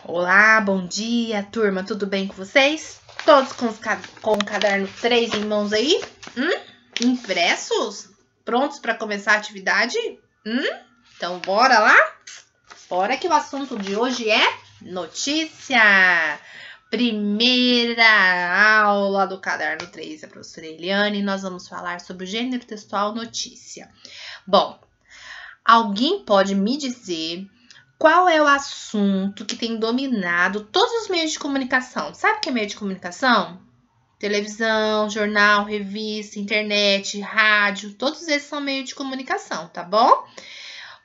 Olá, bom dia, turma, tudo bem com vocês? Todos com o caderno 3 em mãos aí? Impressos? Prontos para começar a atividade? Então, bora lá? Bora que o assunto de hoje é notícia! Primeira aula do caderno 3, a professora Eliane, e nós vamos falar sobre o gênero textual notícia. Bom, alguém pode me dizer qual é o assunto que tem dominado todos os meios de comunicação? Sabe o que é meio de comunicação? Televisão, jornal, revista, internet, rádio, todos esses são meio de comunicação, tá bom?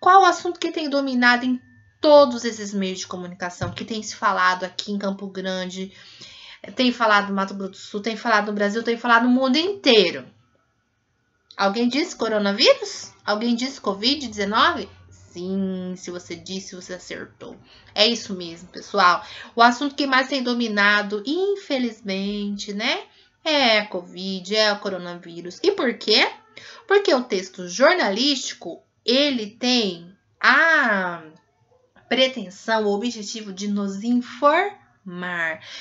Qual o assunto que tem dominado em todos esses meios de comunicação, que tem se falado aqui em Campo Grande, tem falado no Mato Grosso do Sul, tem falado no Brasil, tem falado no mundo inteiro? Alguém disse coronavírus? Alguém disse Covid-19? Sim, se você disse, você acertou. É isso mesmo, pessoal. O assunto que mais tem dominado, infelizmente, né? É a Covid, é o coronavírus. E por quê? Porque o texto jornalístico, ele tem a pretensão, o objetivo de nos informar.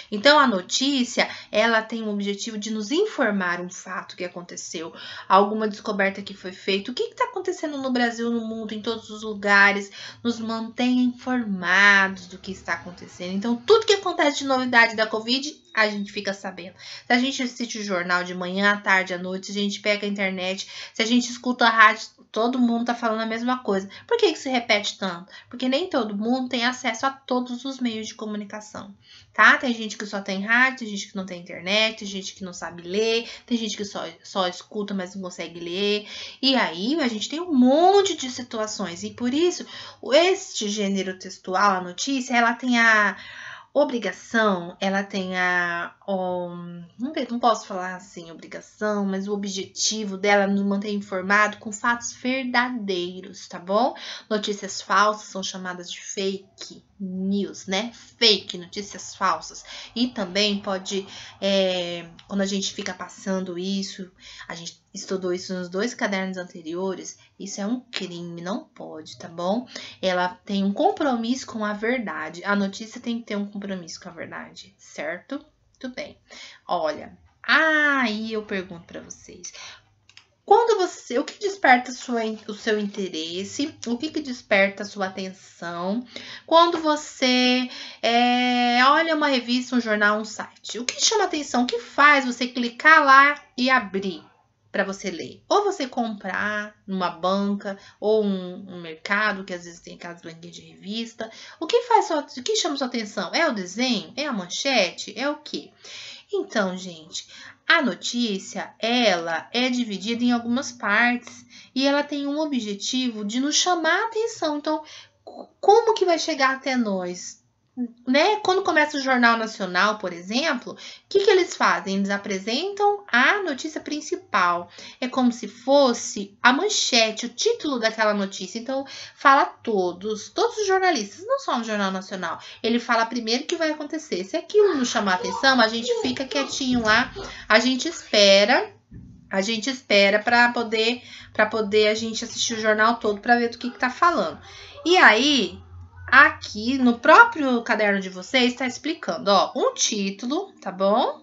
Então, a notícia, ela tem o objetivo de nos informar um fato que aconteceu, alguma descoberta que foi feita, o que está acontecendo no Brasil, no mundo, em todos os lugares, nos mantém informados do que está acontecendo. Então, tudo que acontece de novidade da Covid, a gente fica sabendo. Se a gente assiste o jornal de manhã, à tarde, à noite, se a gente pega a internet, se a gente escuta a rádio, todo mundo tá falando a mesma coisa. Por que se repete tanto? Porque nem todo mundo tem acesso a todos os meios de comunicação, tá? Tem gente que só tem rádio, tem gente que não tem internet, tem gente que não sabe ler, tem gente que só escuta, mas não consegue ler. E aí, a gente tem um monte de situações. E por isso, este gênero textual, a notícia, ela tem a obrigação, ela tem não posso falar assim obrigação, mas o objetivo dela é nos manter informado com fatos verdadeiros, tá bom? Notícias falsas são chamadas de fake news, né? Fake, notícias falsas. E também pode, quando a gente fica passando isso, a gente estudou isso nos 2 cadernos anteriores, isso é um crime, não pode, tá bom? Ela tem um compromisso com a verdade. A notícia tem que ter um compromisso com a verdade, certo? Tudo bem. Olha, aí eu pergunto para vocês. O que desperta o seu interesse? O que desperta a sua atenção quando você olha uma revista, um jornal, um site? O que chama atenção? O que faz você clicar lá e abrir para você ler? Ou você comprar numa banca ou um mercado, que às vezes tem aquelas banquinhas de revista. O que chama sua atenção? É o desenho? É a manchete? É o quê? Então, gente, a notícia, ela é dividida em algumas partes e ela tem um objetivo de nos chamar a atenção. Então, como que vai chegar até nós? Né? Quando começa o Jornal Nacional, por exemplo, o que eles fazem? Eles apresentam a notícia principal. É como se fosse a manchete, o título daquela notícia. Então, fala todos os jornalistas, não só no Jornal Nacional. Ele fala primeiro o que vai acontecer. Se aquilo não chamar atenção, a gente fica quietinho lá, a gente espera para poder a gente assistir o jornal todo para ver do que tá falando. E aí, aqui no próprio caderno de vocês está explicando, ó, um título, tá bom?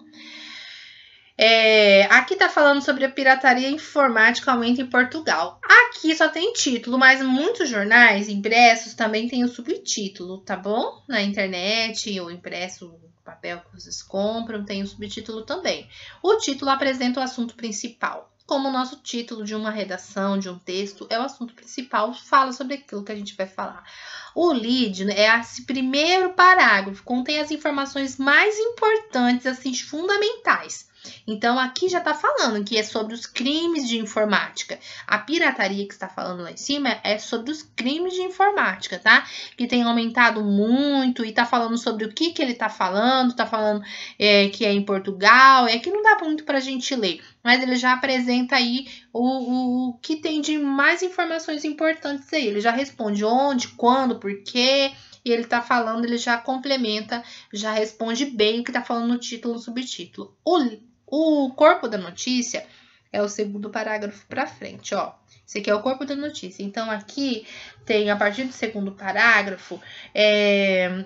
Aqui tá falando sobre a pirataria informática aumenta em Portugal. Aqui só tem título, mas muitos jornais impressos também tem o subtítulo, tá bom? Na internet ou impresso, papel que vocês compram, tem o subtítulo também. O título apresenta o assunto principal. Como o nosso título de uma redação, de um texto, é o assunto principal, fala sobre aquilo que a gente vai falar. O lead é esse primeiro parágrafo, contém as informações mais importantes, assim, fundamentais. Então, aqui já está falando que é sobre os crimes de informática. A pirataria que está falando lá em cima é sobre os crimes de informática, tá? Que tem aumentado muito e está falando sobre o que ele está falando. Está falando que é em Portugal. É que não dá muito para a gente ler. Mas ele já apresenta aí o que tem de mais informações importantes aí. Ele já responde onde, quando, por quê. E ele tá falando, ele já complementa, já responde bem o que tá falando no título e no subtítulo. O corpo da notícia é o segundo parágrafo para frente, ó. Esse aqui é o corpo da notícia. Então, aqui tem, a partir do segundo parágrafo,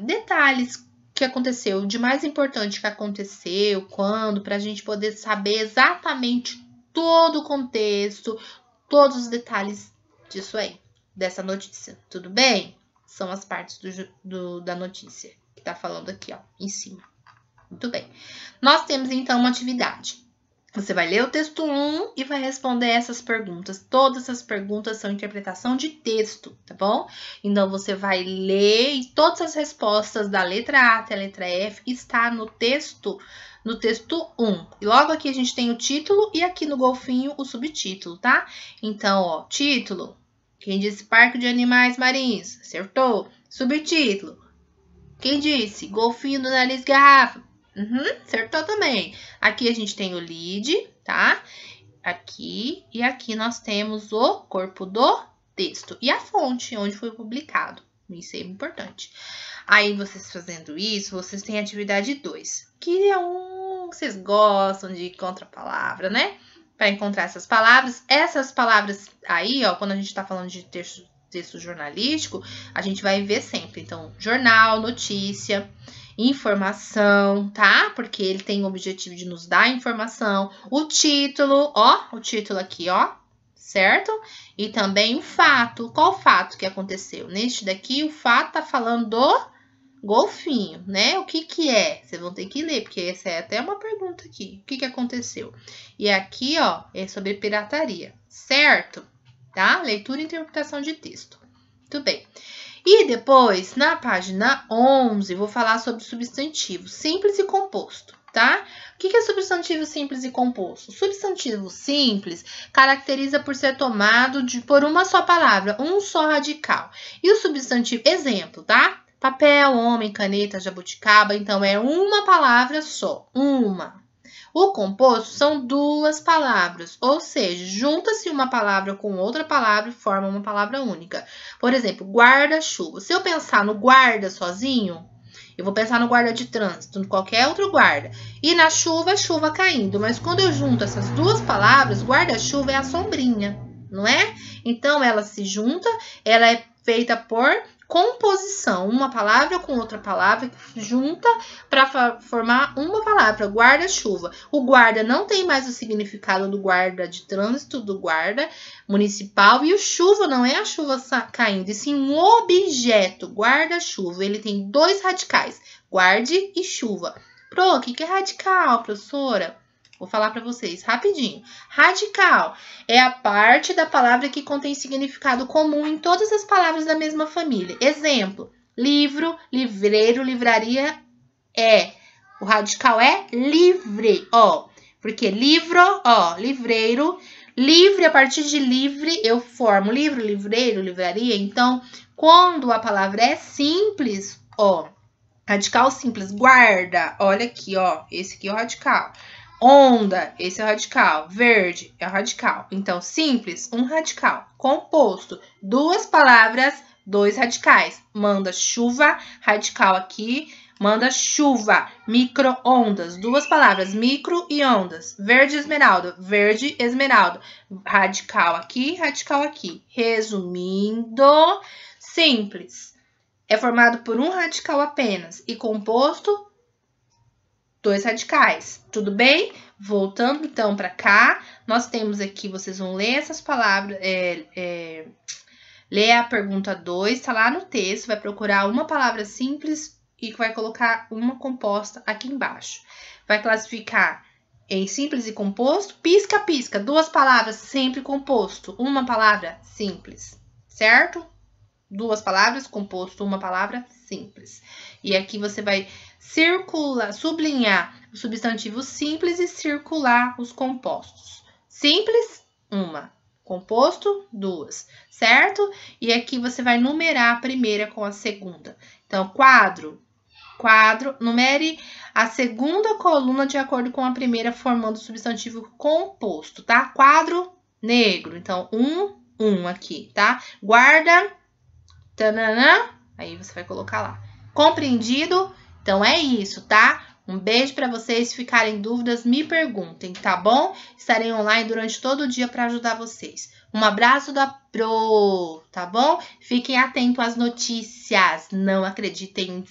detalhes que aconteceu, de mais importante que aconteceu, quando, para a gente poder saber exatamente todo o contexto, todos os detalhes disso aí, dessa notícia. Tudo bem? São as partes da notícia que tá falando aqui, ó, em cima. Muito bem. Nós temos, então, uma atividade. Você vai ler o texto 1 e vai responder essas perguntas. Todas essas perguntas são interpretação de texto, tá bom? Então, você vai ler e todas as respostas da letra A até a letra F está no texto 1. E logo aqui a gente tem o título e aqui no golfinho o subtítulo, tá? Então, ó, título. Quem disse Parque de Animais Marinhos? Acertou. Subtítulo. Quem disse golfinho do nariz garrafa? Acertou também. Aqui a gente tem o lead, tá? Aqui e aqui nós temos o corpo do texto e a fonte onde foi publicado. Isso é importante. Aí, vocês fazendo isso, vocês têm a atividade 2, que é vocês gostam de contrapalavra, né? Para encontrar essas palavras. Essas palavras aí, ó, quando a gente tá falando de texto jornalístico, a gente vai ver sempre. Então, jornal, notícia, informação, tá? Porque ele tem o objetivo de nos dar informação. O título, ó, o título aqui, ó, certo? E também o fato. Qual fato que aconteceu? Neste daqui, o fato tá falando do golfinho, né? O que que é? Vocês vão ter que ler, porque essa é até uma pergunta aqui. O que que aconteceu? E aqui, ó, é sobre pirataria, certo? Tá? Leitura e interpretação de texto. Muito bem. E depois, na página 11, vou falar sobre substantivo simples e composto, tá? O que é substantivo simples e composto? Substantivo simples caracteriza por ser tomado por uma só palavra, um só radical. E o substantivo, exemplo, tá? Papel, homem, caneta, jabuticaba, então é uma palavra só, uma. O composto são duas palavras, ou seja, junta-se uma palavra com outra palavra e forma uma palavra única. Por exemplo, guarda-chuva. Se eu pensar no guarda sozinho, eu vou pensar no guarda de trânsito, em qualquer outro guarda. E na chuva, chuva caindo. Mas quando eu junto essas duas palavras, guarda-chuva é a sombrinha, não é? Então, ela se junta, ela é feita por composição, uma palavra com outra palavra que junta para formar uma palavra, guarda-chuva. O guarda não tem mais o significado do guarda de trânsito, do guarda municipal, e o chuva não é a chuva caindo, e sim um objeto, guarda-chuva. Ele tem dois radicais, guarde e chuva. Pro, o que é radical, professora? Vou falar para vocês rapidinho. Radical é a parte da palavra que contém significado comum em todas as palavras da mesma família. Exemplo, livro, livreiro, livraria o radical é livre, ó. Porque livro, ó, livreiro, livre, a partir de livre eu formo livro, livreiro, livraria. Então, quando a palavra é simples, ó, radical simples, guarda, olha aqui, ó, esse aqui é o radical. Onda, esse é o radical. Verde é o radical. Então, simples, um radical. Composto, duas palavras, dois radicais. Manda chuva, radical aqui. Manda chuva, micro-ondas, duas palavras, micro e ondas. Verde esmeralda, verde esmeralda. Radical aqui, radical aqui. Resumindo, simples. É formado por um radical apenas e composto dois radicais, tudo bem? Voltando então para cá, nós temos aqui, vocês vão ler essas palavras, ler a pergunta 2, tá lá no texto, vai procurar uma palavra simples e vai colocar uma composta aqui embaixo. Vai classificar em simples e composto, pisca, pisca, duas palavras sempre composto, uma palavra simples, certo? Duas palavras composto, uma palavra simples. E aqui você vai sublinhar o substantivo simples e circular os compostos. Simples, uma. Composto, duas. Certo? E aqui você vai numerar a primeira com a segunda. Então, quadro. Quadro, numere a segunda coluna de acordo com a primeira, formando o substantivo composto, tá? Quadro, negro. Então, um aqui, tá? Guarda, tananã, aí você vai colocar lá. Compreendido? Então, é isso, tá? Um beijo para vocês. Se ficarem dúvidas, me perguntem, tá bom? Estarei online durante todo o dia para ajudar vocês. Um abraço da Pro, tá bom? Fiquem atentos às notícias. Não acreditem em